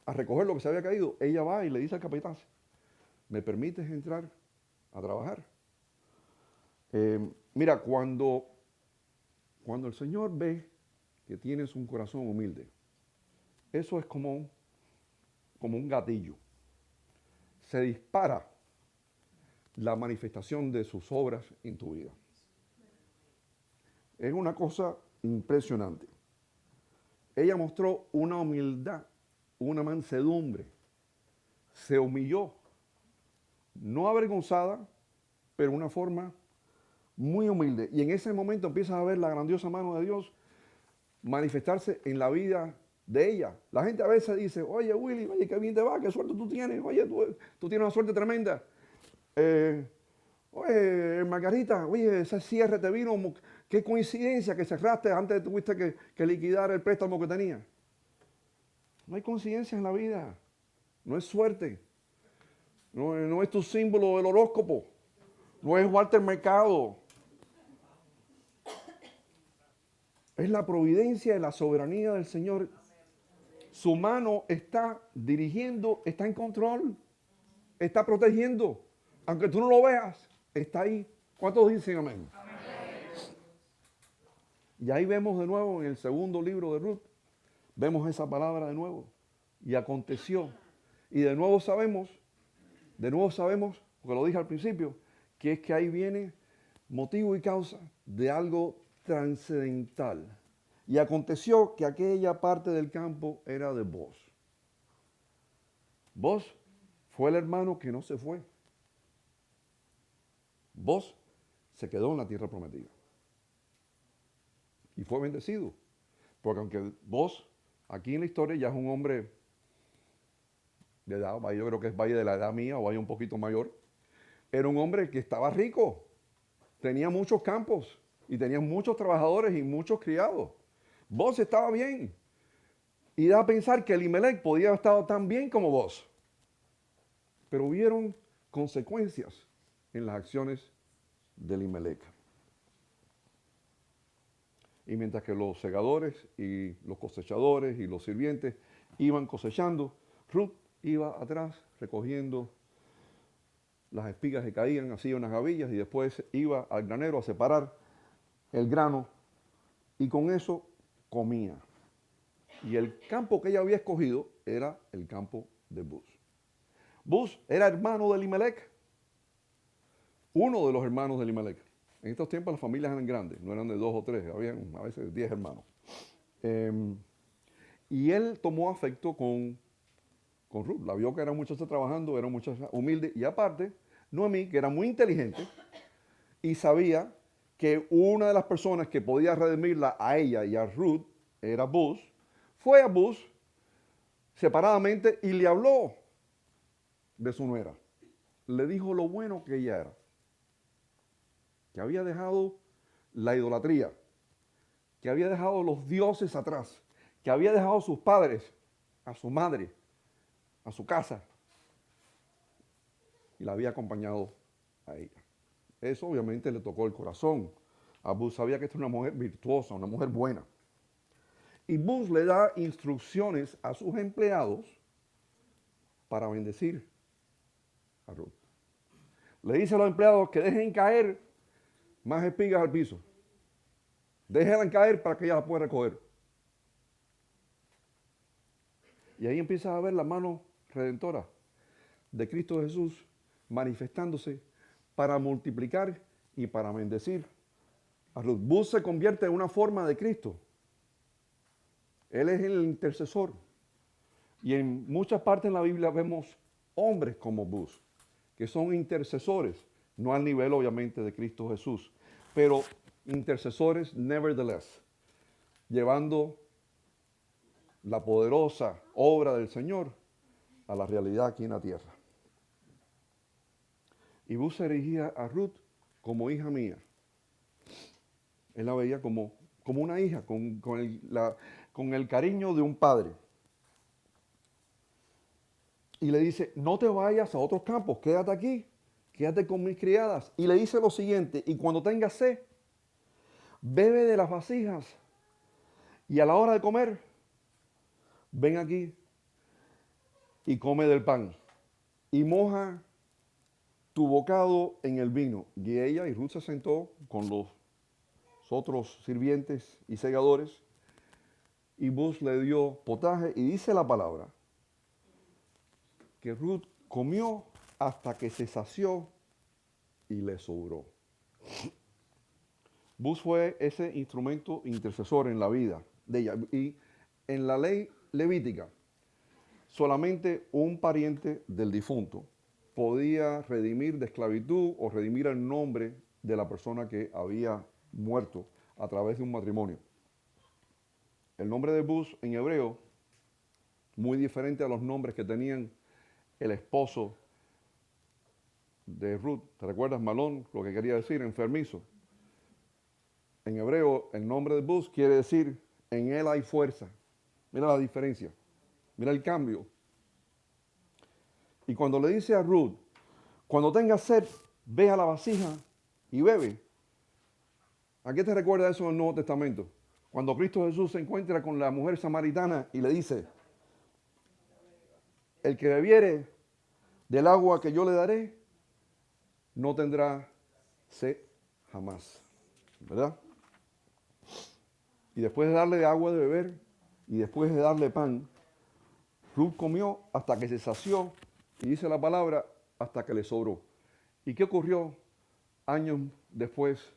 a recoger lo que se había caído, ella va y le dice al capataz, ¿me permites entrar a trabajar? Mira, cuando el Señor ve que tienes un corazón humilde, eso es como un gatillo. Se dispara la manifestación de sus obras en tu vida. Es una cosa impresionante. Ella mostró una humildad, una mansedumbre. Se humilló, no avergonzada, pero de una forma muy humilde. Y en ese momento empiezas a ver la grandiosa mano de Dios manifestarse en la vida de ella. La gente a veces dice, oye Willy, oye, qué bien te va, qué suerte tú tienes, oye, tú tienes una suerte tremenda. Oye, Margarita, oye, ese cierre te vino, qué coincidencia que cerraste antes tuviste que liquidar el préstamo que tenías. No hay coincidencia en la vida, no es suerte, no es tu símbolo del horóscopo, no es Walter Mercado. Es la providencia y la soberanía del Señor. Su mano está dirigiendo, está en control, está protegiendo. Aunque tú no lo veas, está ahí. ¿Cuántos dicen amén? Amén. Y ahí vemos de nuevo en el segundo libro de Ruth, vemos esa palabra de nuevo. Y aconteció. Y de nuevo sabemos, porque lo dije al principio, que es que ahí viene motivo y causa de algo trascendental. Y aconteció que aquella parte del campo era de Boaz. Boaz fue el hermano que no se fue. Boaz se quedó en la tierra prometida. Y fue bendecido. Porque aunque Boaz, aquí en la historia, ya es un hombre de edad, yo creo que es vaya de la edad mía o vaya un poquito mayor, era un hombre que estaba rico, tenía muchos campos y tenía muchos trabajadores y muchos criados. Boaz estaba bien. Y da a pensar que Elimelech podía haber estado tan bien como Boaz. Pero hubieron consecuencias en las acciones de Elimelech. Y mientras que los segadores y los cosechadores y los sirvientes iban cosechando, Ruth iba atrás recogiendo las espigas que caían así en las gavillas y después iba al granero a separar el grano y con eso comía. Y el campo que ella había escogido era el campo de Boaz. Boaz era hermano de Elimelech, uno de los hermanos de Elimelech. En estos tiempos las familias eran grandes, no eran de 2 o 3, habían a veces 10 hermanos. Y él tomó afecto con Ruth, la vio que era muchacha trabajando, era muchacha humilde, y aparte, Noemí, que era muy inteligente, y sabía que una de las personas que podía redimirla a ella y a Ruth era Boaz, fue a Boaz separadamente y le habló de su nuera. Le dijo lo bueno que ella era, que había dejado la idolatría, que había dejado los dioses atrás, que había dejado a sus padres, a su madre, a su casa, y la había acompañado a ella. Eso obviamente le tocó el corazón. A Boaz sabía que esta era una mujer virtuosa, una mujer buena. Y Boaz le da instrucciones a sus empleados para bendecir a Ruth. Le dice a los empleados que dejen caer más espigas al piso. Déjenla caer para que ella la pueda recoger. Y ahí empiezas a ver la mano redentora de Cristo Jesús manifestándose para multiplicar y para bendecir a Ruth. Bus se convierte en una forma de Cristo. Él es el intercesor. Y en muchas partes en la Biblia vemos hombres como Bus, que son intercesores, no al nivel obviamente de Cristo Jesús, pero intercesores nevertheless, llevando la poderosa obra del Señor a la realidad aquí en la tierra. Y Bus se dirigía a Ruth como hija mía. Él la veía como una hija, con el cariño de un padre. Y le dice, no te vayas a otros campos, quédate aquí, quédate con mis criadas. Y le dice lo siguiente, y cuando tengas sed, bebe de las vasijas, y a la hora de comer, ven aquí y come del pan, y moja tu bocado en el vino. Y ella y Ruth se sentó con los otros sirvientes y segadores, y Bus le dio potaje, y dice la palabra, que Ruth comió hasta que se sació y le sobró. Bus fue ese instrumento intercesor en la vida de ella. Y en la ley levítica, solamente un pariente del difunto podía redimir de esclavitud o redimir el nombre de la persona que había muerto a través de un matrimonio. El nombre de Bus en hebreo, muy diferente a los nombres que tenían el esposo de Ruth. ¿Te recuerdas, Malón? Lo que quería decir, enfermizo. En hebreo, el nombre de Bus quiere decir, en él hay fuerza. Mira la diferencia. Mira el cambio. Y cuando le dice a Ruth, cuando tengas sed, ve a la vasija y bebe. ¿A qué te recuerda eso en el Nuevo Testamento? Cuando Cristo Jesús se encuentra con la mujer samaritana y le dice, el que bebiere del agua que yo le daré, no tendrá sed jamás. ¿Verdad? Y después de darle agua de beber y después de darle pan, Ruth comió hasta que se sació y dice la palabra, hasta que le sobró. ¿Y qué ocurrió años después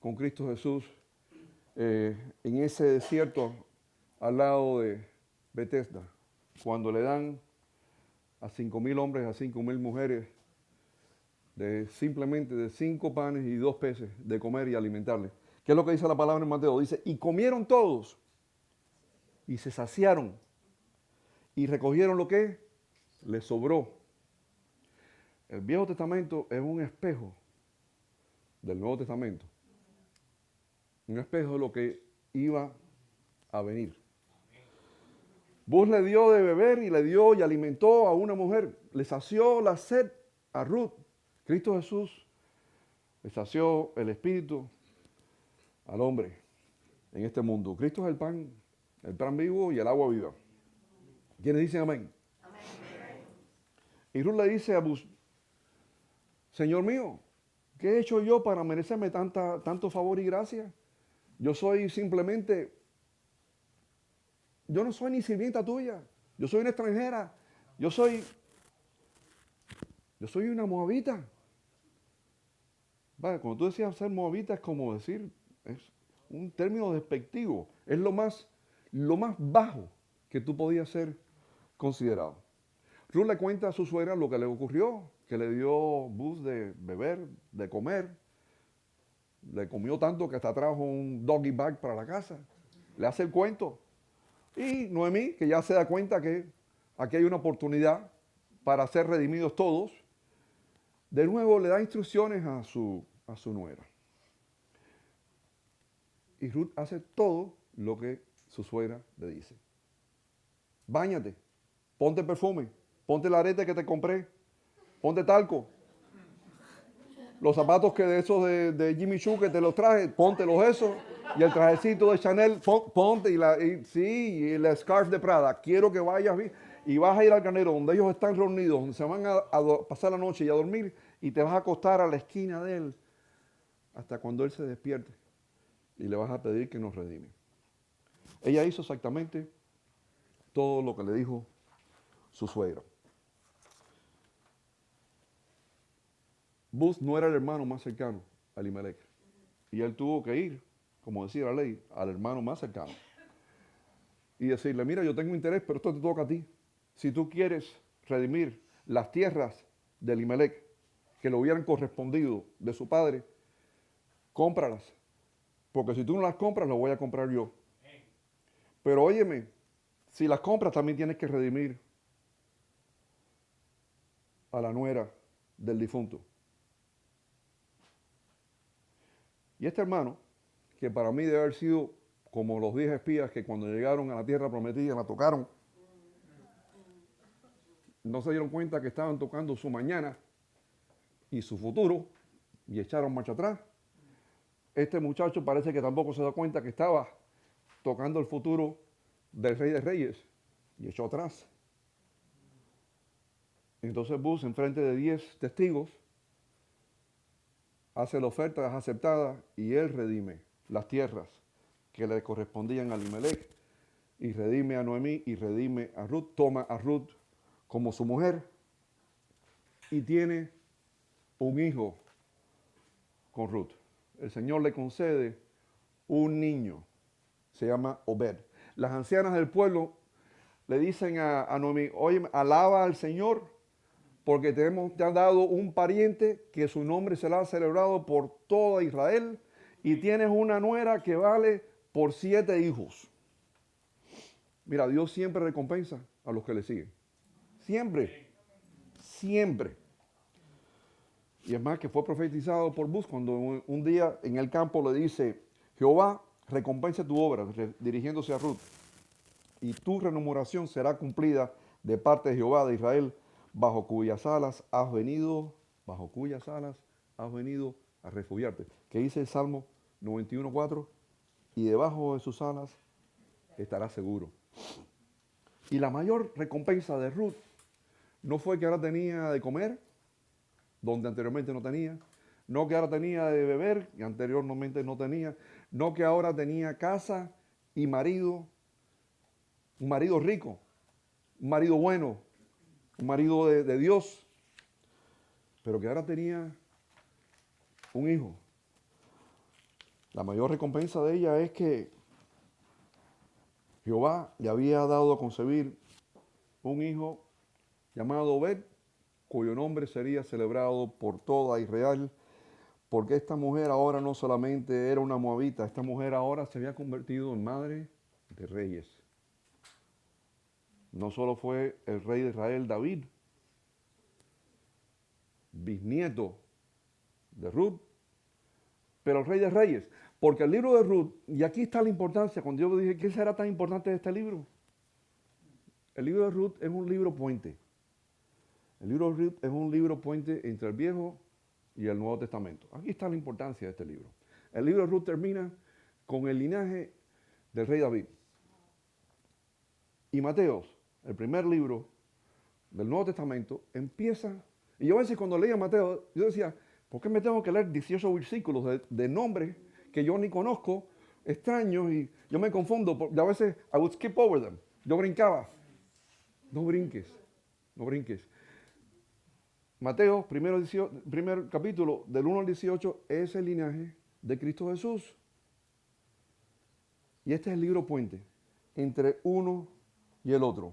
con Cristo Jesús en ese desierto al lado de Bethesda? Cuando le dan a 5,000 hombres, a 5,000 mujeres, simplemente de 5 panes y 2 peces de comer y alimentarles. ¿Qué es lo que dice la palabra en Mateo? Dice, y comieron todos, y se saciaron, y recogieron lo que les sobró. El Viejo Testamento es un espejo del Nuevo Testamento. Un espejo de lo que iba a venir. Bus le dio de beber y le dio y alimentó a una mujer. Le sació la sed a Ruth. Cristo Jesús le sació el espíritu al hombre en este mundo. Cristo es el pan vivo y el agua viva. ¿Quiénes dicen amén? Amén. Y Ruth le dice a Bus, Señor mío, ¿qué he hecho yo para merecerme tanto favor y gracia? Yo soy simplemente, yo no soy ni sirvienta tuya, yo soy una extranjera, yo soy una moabita. Vale, cuando tú decías ser moabita es como decir, es un término despectivo, es lo más bajo que tú podías ser considerado. Ruth le cuenta a su suegra lo que le ocurrió, que le dio Bus de beber, de comer. Le comió tanto que hasta trajo un doggy bag para la casa. Le hace el cuento. Y Noemí, que ya se da cuenta que aquí hay una oportunidad para ser redimidos todos, de nuevo le da instrucciones a su nuera. Y Ruth hace todo lo que su suegra le dice. Báñate, ponte perfume, ponte el arete que te compré, ponte talco. Los zapatos que de esos de Jimmy Choo que te los traje, póntelos esos. Y el trajecito de Chanel, ponte. Y el scarf de Prada. Quiero que vayas y vas a ir al granero donde ellos están reunidos, donde se van a pasar la noche y a dormir. Y te vas a acostar a la esquina de él hasta cuando él se despierte. Y le vas a pedir que nos redime. Ella hizo exactamente todo lo que le dijo su suegra. Buz no era el hermano más cercano a Elimelech. Y él tuvo que ir, como decía la ley, al hermano más cercano. Y decirle, mira, yo tengo interés, pero esto te toca a ti. Si tú quieres redimir las tierras de Elimelech, que le hubieran correspondido de su padre, cómpralas. Porque si tú no las compras, las voy a comprar yo. Pero óyeme, si las compras, también tienes que redimir a la nuera del difunto. Y este hermano, que para mí debe haber sido como los 10 espías que cuando llegaron a la tierra prometida la tocaron, no se dieron cuenta que estaban tocando su mañana y su futuro y echaron marcha atrás. Este muchacho parece que tampoco se da cuenta que estaba tocando el futuro del Rey de Reyes y echó atrás. Entonces Buz, en frente de 10 testigos, hace la oferta, es aceptada y él redime las tierras que le correspondían a Elimelech y redime a Noemí y redime a Ruth, toma a Ruth como su mujer y tiene un hijo con Ruth. El Señor le concede un niño, se llama Obed. Las ancianas del pueblo le dicen a Noemí, oye, alaba al Señor porque te han dado un pariente que su nombre será celebrado por toda Israel y tienes una nuera que vale por 7 hijos. Mira, Dios siempre recompensa a los que le siguen. Siempre. Siempre. Y es más que fue profetizado por Buz cuando un día en el campo le dice, Jehová recompensa tu obra, dirigiéndose a Ruth, y tu remuneración será cumplida de parte de Jehová de Israel, bajo cuyas alas has venido a refugiarte. Que dice el Salmo 91:4, y debajo de sus alas estarás seguro. Y la mayor recompensa de Ruth no fue que ahora tenía de comer, donde anteriormente no tenía, no que ahora tenía de beber, y anteriormente no tenía, no que ahora tenía casa y marido, un marido rico, un marido bueno, un marido de Dios, pero que ahora tenía un hijo. La mayor recompensa de ella es que Jehová le había dado a concebir un hijo llamado Obed, cuyo nombre sería celebrado por toda Israel, porque esta mujer ahora no solamente era una moabita, esta mujer ahora se había convertido en madre de reyes. No solo fue el rey de Israel David, bisnieto de Ruth, pero el rey de reyes. Porque el libro de Ruth, y aquí está la importancia, cuando yo dije, ¿qué será tan importante de este libro? El libro de Ruth es un libro puente. El libro de Ruth es un libro puente entre el Viejo y el Nuevo Testamento. Aquí está la importancia de este libro. El libro de Ruth termina con el linaje del rey David. Y Mateos, el primer libro del Nuevo Testamento, empieza, y yo a veces cuando leía Mateo, yo decía, ¿por qué me tengo que leer 18 versículos de nombres que yo ni conozco, extraños, y yo me confundo? Y a veces I would skip over them. Yo brincaba. No brinques, no brinques. Mateo, primer capítulo, del 1 al 18, es el linaje de Cristo Jesús. Y este es el libro puente entre uno y el otro.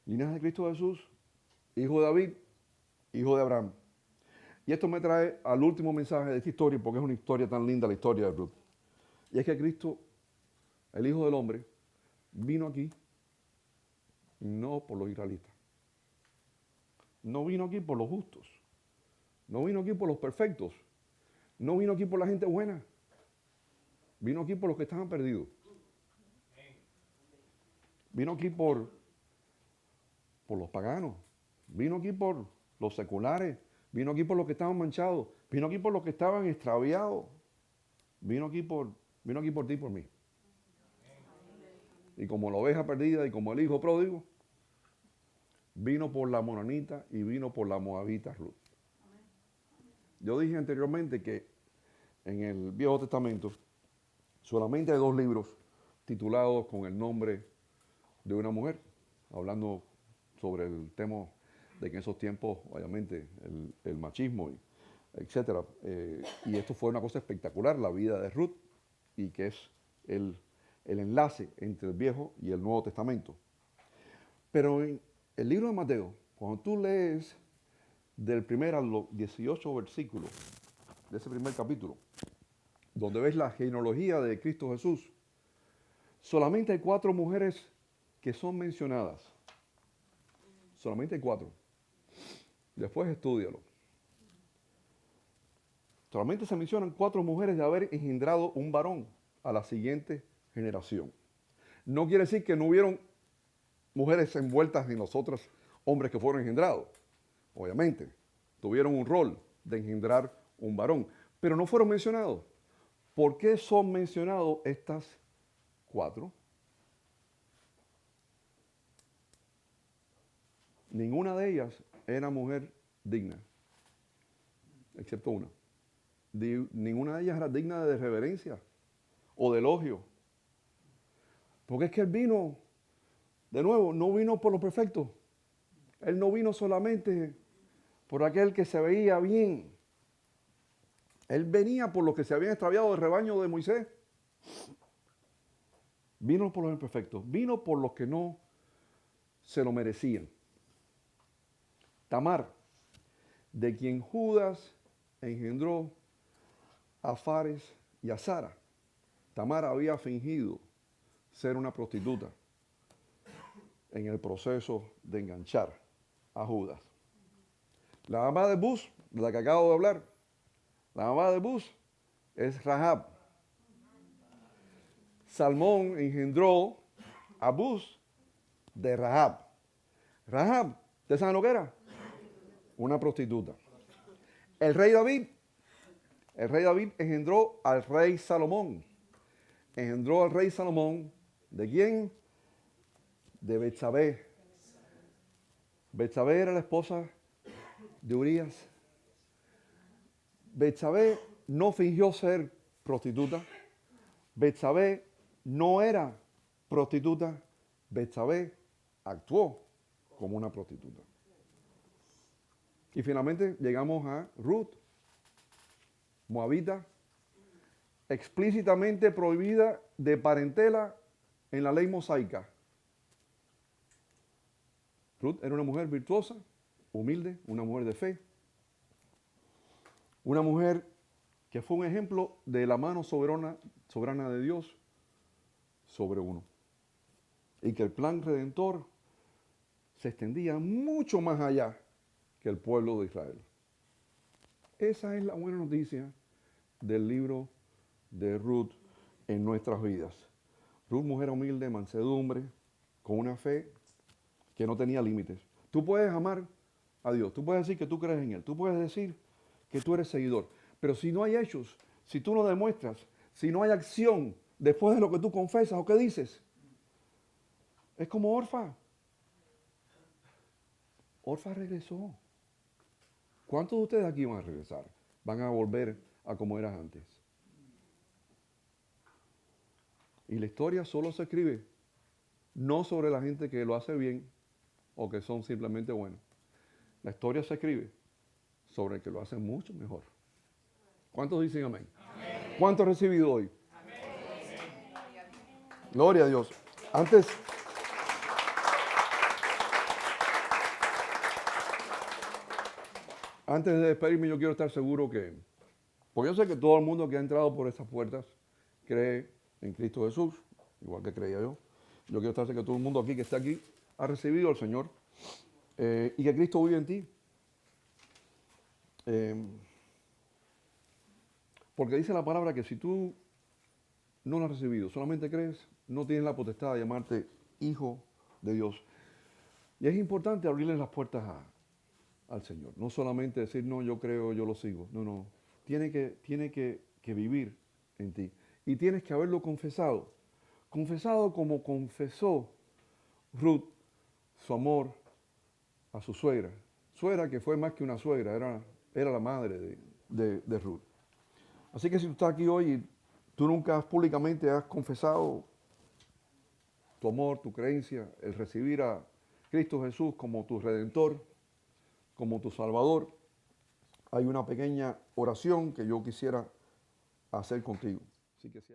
Linaje de Cristo Jesús, hijo de David, hijo de Abraham. Y esto me trae al último mensaje de esta historia, porque es una historia tan linda la historia de Ruth. Y es que Cristo, el Hijo del Hombre, vino aquí no por los israelitas. No vino aquí por los justos. No vino aquí por los perfectos. No vino aquí por la gente buena. Vino aquí por los que estaban perdidos. Vino aquí por los paganos. Vino aquí por los seculares. Vino aquí por los que estaban manchados. Vino aquí por los que estaban extraviados. Vino aquí por ti y por mí. Y como la oveja perdida y como el hijo pródigo, vino por la monanita y vino por la moabita Ruth. Yo dije anteriormente que en el Viejo Testamento solamente hay 2 libros titulados con el nombre de una mujer, hablando sobre el tema de que en esos tiempos, obviamente, el machismo, etcétera. Y esto fue una cosa espectacular, la vida de Ruth, y que es el enlace entre el Viejo y el Nuevo Testamento. Pero en el libro de Mateo, cuando tú lees del primer a los 18 versículos de ese primer capítulo, donde ves la genealogía de Cristo Jesús, solamente hay 4 mujeres que son mencionadas. Solamente hay 4. Después estúdialo. Solamente se mencionan 4 mujeres de haber engendrado un varón a la siguiente generación. No quiere decir que no hubieron mujeres envueltas en los otros hombres que fueron engendrados. Obviamente, tuvieron un rol de engendrar un varón, pero no fueron mencionados. ¿Por qué son mencionados estas 4? Ninguna de ellas era mujer digna, excepto una. Ninguna de ellas era digna de reverencia o de elogio. Porque es que Él vino, de nuevo, no vino por lo perfecto. Él no vino solamente por aquel que se veía bien. Él venía por los que se habían extraviado del rebaño de Moisés. Vino por los imperfectos. Vino por los que no se lo merecían. Tamar, de quien Judas engendró a Fares y a Zara. Tamar había fingido ser una prostituta en el proceso de enganchar a Judas. La mamá de Bus, de la que acabo de hablar, la mamá de Bus es Rahab. Salmón engendró a Bus de Rahab. Rahab, ¿ustedes saben lo que era? Una prostituta. El rey David engendró al rey Salomón. Engendró al rey Salomón, ¿de quién? De Betsabé. Betsabé era la esposa de Urías. Betsabé no fingió ser prostituta. Betsabé no era prostituta. Betsabé actuó como una prostituta. Y finalmente llegamos a Ruth, moabita, explícitamente prohibida de parentela en la ley mosaica. Ruth era una mujer virtuosa, humilde, una mujer de fe, una mujer que fue un ejemplo de la mano soberana de Dios sobre uno. Y que el plan redentor se extendía mucho más allá que el pueblo de Israel. Esa es la buena noticia del libro de Ruth en nuestras vidas. Ruth, mujer humilde, mansedumbre, con una fe que no tenía límites. Tú puedes amar a Dios, tú puedes decir que tú crees en Él, tú puedes decir que tú eres seguidor, pero si no hay hechos, si tú no demuestras, si no hay acción después de lo que tú confesas o que dices, es como Orfa. Orfa regresó. ¿Cuántos de ustedes aquí van a regresar? Van a volver a como eras antes. Y la historia solo se escribe no sobre la gente que lo hace bien o que son simplemente buenos. La historia se escribe sobre el que lo hace mucho mejor. ¿Cuántos dicen amén? Amén. ¿Cuántos han recibido hoy? Amén. Gloria a Dios. Antes de despedirme, yo quiero estar seguro que, porque yo sé que todo el mundo que ha entrado por esas puertas cree en Cristo Jesús, igual que creía yo. Yo quiero estar seguro que todo el mundo aquí que está aquí ha recibido al Señor y que Cristo vive en ti. Porque dice la palabra que si tú no lo has recibido, solamente crees, no tienes la potestad de llamarte hijo de Dios. Y es importante abrirle las puertas al Señor. No solamente decir, no, yo creo, yo lo sigo. No, no. Tiene que vivir en ti. Y tienes que haberlo confesado. Confesado como confesó Ruth su amor a su suegra. Suegra que fue más que una suegra, era la madre de Ruth. Así que si tú estás aquí hoy y tú nunca públicamente has confesado tu amor, tu creencia, el recibir a Cristo Jesús como tu Redentor, como tu Salvador, hay una pequeña oración que yo quisiera hacer contigo. Así que si hay...